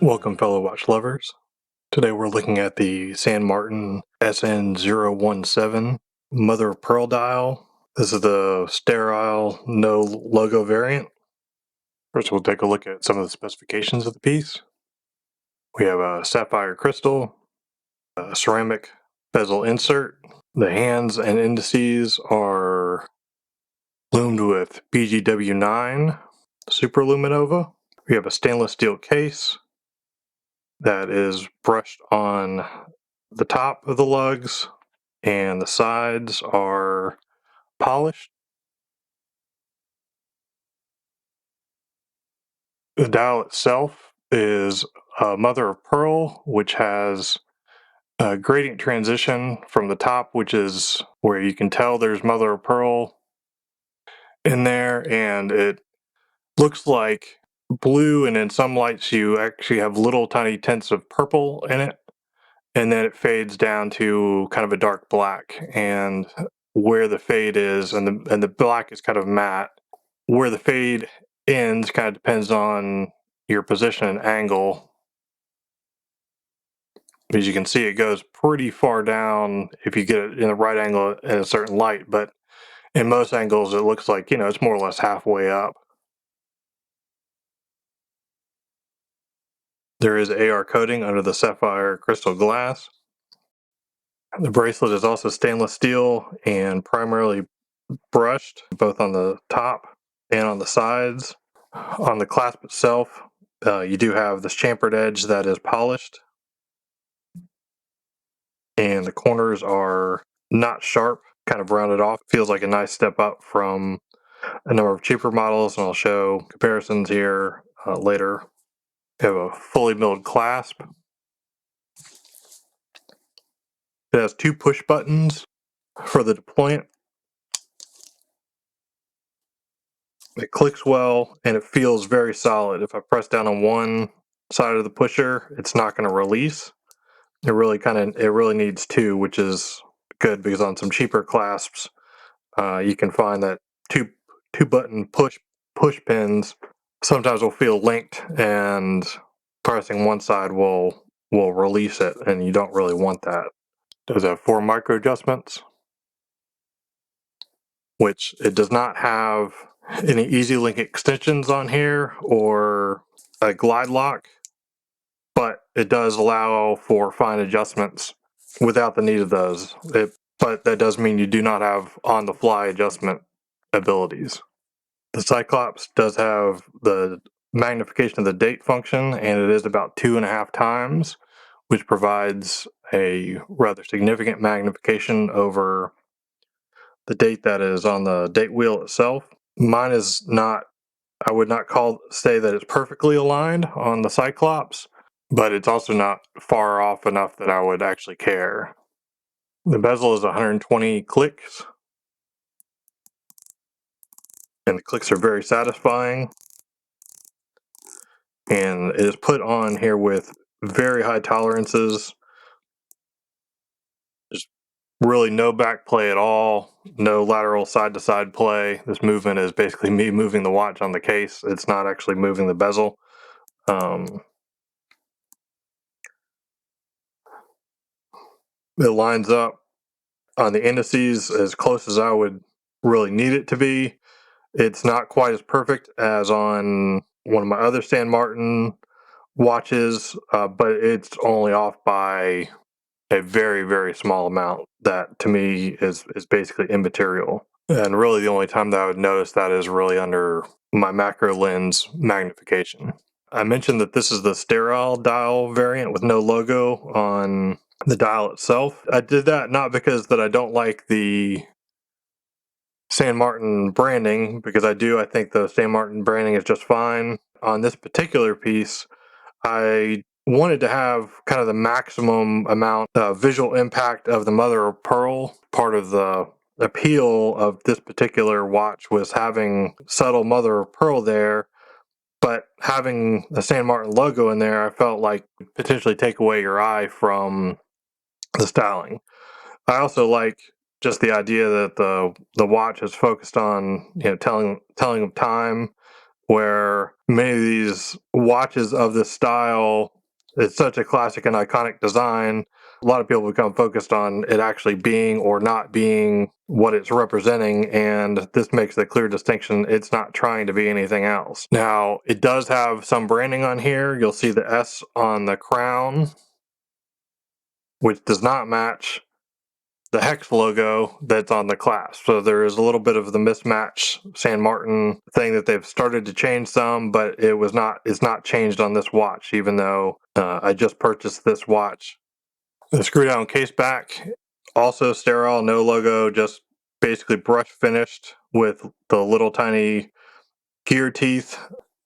Welcome, fellow watch lovers. Today we're looking at the San Martin SN017 mother of pearl dial. This is the sterile, no logo variant. First, we'll take a look at some of the specifications of the piece. We have a sapphire crystal, a ceramic bezel insert. The hands and indices are lumed with BGW9 Super Luminova. We have a stainless steel case that is brushed on the top of the lugs, and the sides are polished. The dial itself is a mother of pearl, which has a gradient transition from the top, which is where you can tell there's mother of pearl in there, and it looks like blue, and in some lights you actually have little tiny tints of purple in it, and then it fades down to kind of a dark black. And where the fade is, and the black is kind of matte. Where the fade ends kind of depends on your position and angle. As you can see, it goes pretty far down if you get it in the right angle in a certain light, but in most angles it looks like, it's more or less halfway up. There is AR coating under the sapphire crystal glass. The bracelet is also stainless steel and primarily brushed, both on the top and on the sides. On the clasp itself, you do have this chamfered edge that is polished, and the corners are not sharp, kind of rounded off. Feels like a nice step up from a number of cheaper models, and I'll show comparisons here later. We have a fully milled clasp. It has two push buttons for the deployment. It clicks well, and it feels very solid. If I press down on one side of the pusher, it's not going to release. It really needs two, which is good, because on some cheaper clasps, you can find that two button push pins sometimes will feel linked, and pressing one side will release it, and you don't really want that. It does have 4 micro adjustments, which it does not have any easy link extensions on here or a glide lock, but it does allow for fine adjustments without the need of those. But that does mean you do not have on-the-fly adjustment abilities. The Cyclops does have the magnification of the date function, and it is about 2.5 times, which provides a rather significant magnification over the date that is on the date wheel itself. Mine is not, I would not say that it's perfectly aligned on the Cyclops, but it's also not far off enough that I would actually care. The bezel is 120 clicks, and the clicks are very satisfying. And it is put on here with very high tolerances. There's really no back play at all, no lateral side-to-side play. This movement is basically me moving the watch on the case. It's not actually moving the bezel. It lines up on the indices as close as I would really need it to be. It's not quite as perfect as on one of my other San Martin watches, but it's only off by a very, very small amount that to me is basically immaterial. And really the only time that I would notice that is really under my macro lens magnification. I mentioned that this is the sterile dial variant with no logo on the dial itself. I did that not because that I don't like the San Martin branding, because I do. I think the San Martin branding is just fine. On this particular piece, I wanted to have kind of the maximum amount of visual impact of the mother of pearl. Part of the appeal of this particular watch was having subtle mother of pearl there, but having the San Martin logo in there, I felt like potentially take away your eye from the styling. I also like just the idea that the watch is focused on telling of time. where many of these watches of this style, it's such a classic and iconic design. A lot of people become focused on it actually being or not being what it's representing, and this makes a clear distinction. It's not trying to be anything else. Now, it does have some branding on here. You'll see the S on the crown, which does not match the hex logo that's on the clasp. So there is a little bit of the mismatch San Martin thing that they've started to change some, but it's not changed on this watch, even though I just purchased this watch. The screw down case back, also sterile, no logo, just basically brush finished with the little tiny gear teeth.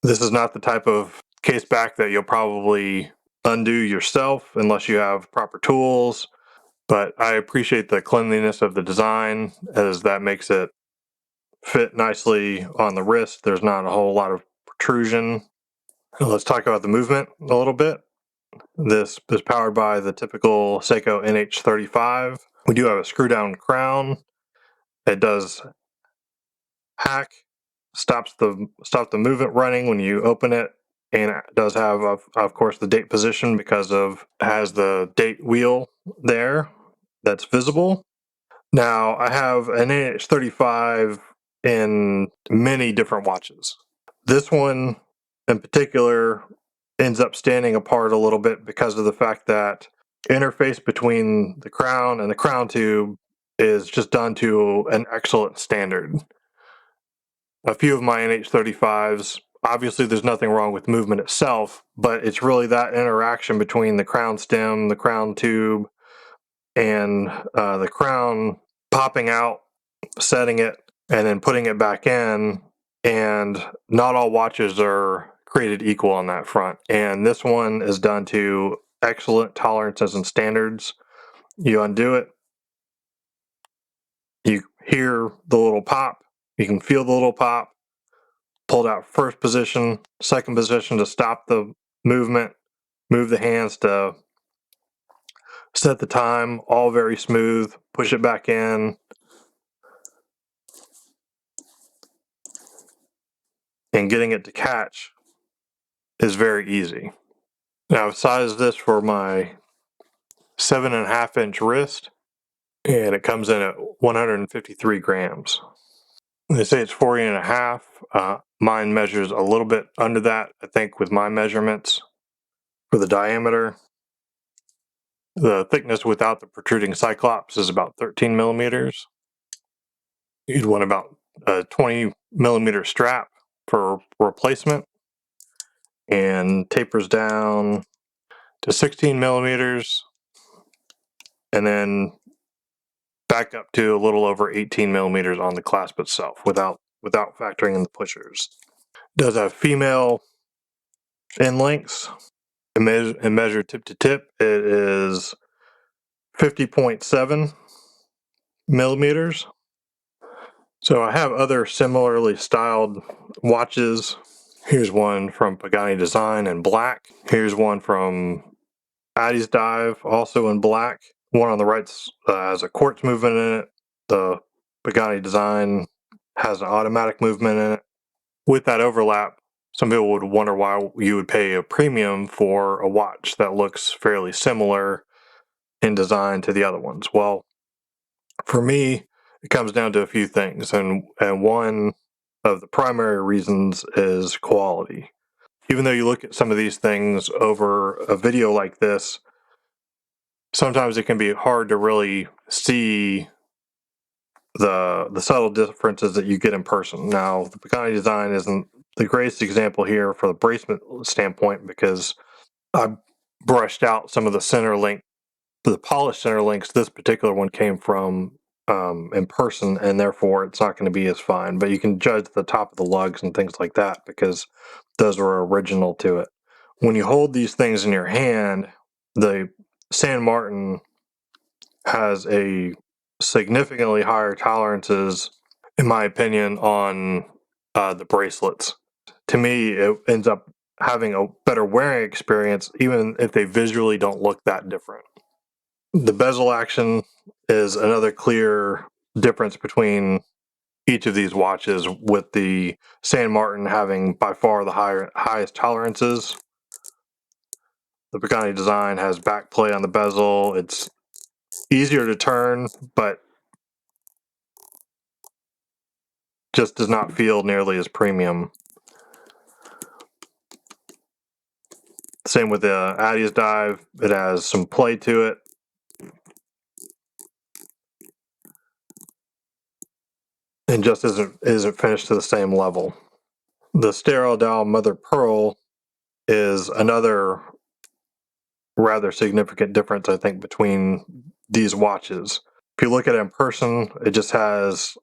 This is not the type of case back that you'll probably undo yourself unless you have proper tools. But I appreciate the cleanliness of the design, as that makes it fit nicely on the wrist. There's not a whole lot of protrusion. Let's talk about the movement a little bit. This is powered by the typical Seiko NH35. We do have a screw down crown. It does hack, stops the movement running when you open it, and it does have of course the date position because of has the date wheel there that's visible. Now, I have an NH35 in many different watches. This one in particular ends up standing apart a little bit because of the fact that interface between the crown and the crown tube is just done to an excellent standard. A few of my NH35s, obviously there's nothing wrong with movement itself, but it's really that interaction between the crown stem, the crown tube, and the crown popping out, setting it, and then putting it back in. And not all watches are created equal on that front. And this one is done to excellent tolerances and standards. You undo it, you hear the little pop, you can feel the little pop, pulled out first position, second position to stop the movement, move the hands to set the time, all very smooth, push it back in, and getting it to catch is very easy. Now I've sized this for my 7.5-inch wrist, and it comes in at 153 grams. They say it's 40.5. Mine measures a little bit under that, I think, with my measurements for the diameter. The thickness without the protruding cyclops is about 13 millimeters. You'd want about a 20 millimeter strap for replacement, and tapers down to 16 millimeters, and then back up to a little over 18 millimeters on the clasp itself without factoring in the pushers. It does have female end lengths. And measured tip to tip, it is 50.7 millimeters. So I have other similarly styled watches. Here's one from Pagani Design in black. Here's one from Addy's Dive, also in black. One on the right has a quartz movement in it. The Pagani Design has an automatic movement in it. With that overlap, some people would wonder why you would pay a premium for a watch that looks fairly similar in design to the other ones. Well, for me, it comes down to a few things, and one of the primary reasons is quality. Even though you look at some of these things over a video like this, sometimes it can be hard to really see the subtle differences that you get in person. Now, the Pagani Design isn't the greatest example here for the bracelet standpoint, because I brushed out some of the center link, the polished center links this particular one came from in person, and therefore it's not going to be as fine. But you can judge the top of the lugs and things like that because those were original to it. When you hold these things in your hand, the San Martin has a significantly higher tolerances, in my opinion, on the bracelets. To me, it ends up having a better wearing experience, even if they visually don't look that different. The bezel action is another clear difference between each of these watches, with the San Martin having by far the highest tolerances. The Pagani design has back play on the bezel. It's easier to turn, but just does not feel nearly as premium. Same with the Adidas dive. It has some play to it. And just isn't finished to the same level. The sterile dial mother pearl is another rather significant difference, I think, between these watches. If you look at it in person, it just has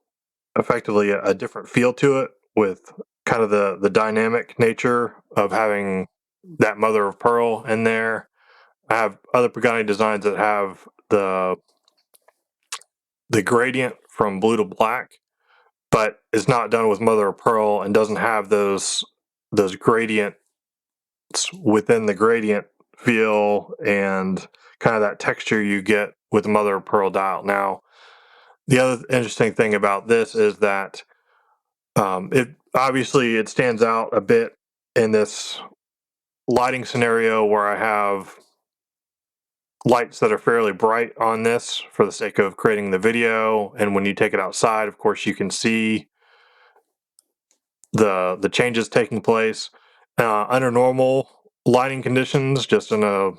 effectively a different feel to it, with kind of the dynamic nature of having that mother of pearl in there. I have other Pagani designs that have the gradient from blue to black, but it's not done with mother of pearl and doesn't have those gradients within the gradient feel and kind of that texture you get with the mother of pearl dial. Now, the other interesting thing about this is that it stands out a bit in this lighting scenario where I have lights that are fairly bright on this for the sake of creating the video, and when you take it outside, of course, you can see the changes taking place. Under normal lighting conditions, just in a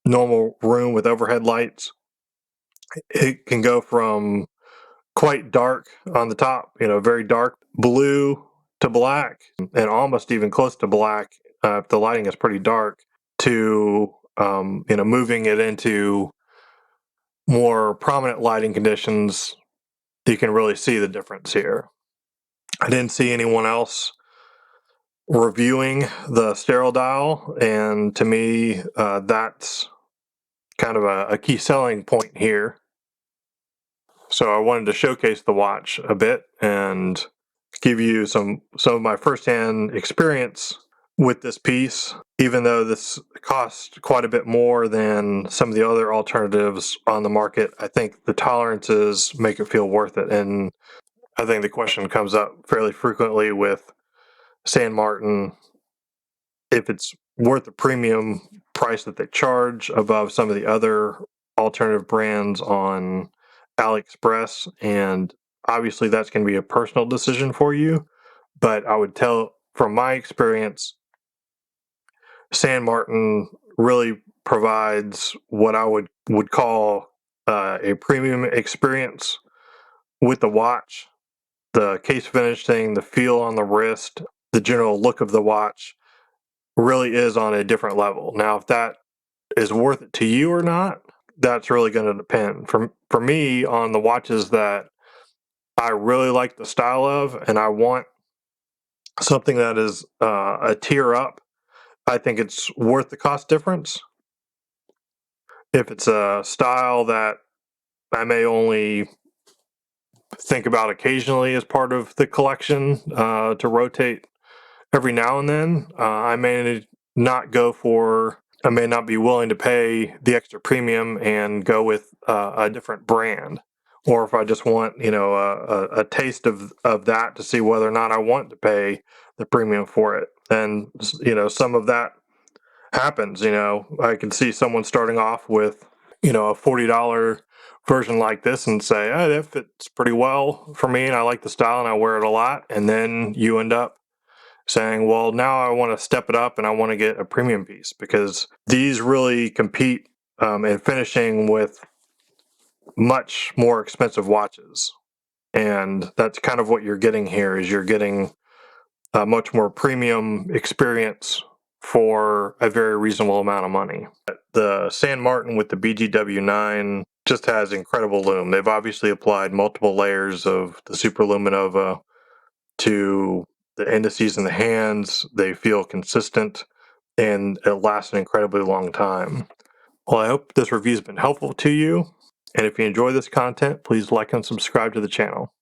normal room with overhead lights, it can go from quite dark on the top, very dark blue, to black, and almost even close to black if the lighting is pretty dark, to moving it into more prominent lighting conditions. You can really see the difference here. I didn't see anyone else reviewing the sterile dial, and to me, that's kind of a key selling point here. So I wanted to showcase the watch a bit and give you some of my firsthand experience with this piece. Even though this costs quite a bit more than some of the other alternatives on the market, I think the tolerances make it feel worth it. And I think the question comes up fairly frequently with San Martin, if it's worth the premium price that they charge above some of the other alternative brands on AliExpress. And obviously that's going to be a personal decision for you, but I would tell from my experience, San Martin really provides what I would call a premium experience with the watch. The case finishing, the feel on the wrist, the general look of the watch really is on a different level. Now, if that is worth it to you or not, that's really going to depend. For me, on the watches that I really like the style of, and I want something that is a tier up, I think it's worth the cost difference. If it's a style that I may only think about occasionally as part of the collection to rotate every now and then, I may not be willing to pay the extra premium and go with a different brand. Or if I just want, a taste of that to see whether or not I want to pay the premium for it. And, some of that happens. I can see someone starting off with, a $40 version like this and say, oh, that fits pretty well for me and I like the style and I wear it a lot. And then you end up saying, well, now I want to step it up and I want to get a premium piece, because these really compete in finishing with much more expensive watches. And that's kind of what you're getting here, is you're getting a much more premium experience for a very reasonable amount of money. The San Martin with the BGW9 just has incredible lume. They've obviously applied multiple layers of the Super Luminova to the indices in the hands. They feel consistent and it lasts an incredibly long time. Well, I hope this review has been helpful to you. And if you enjoy this content, please like and subscribe to the channel.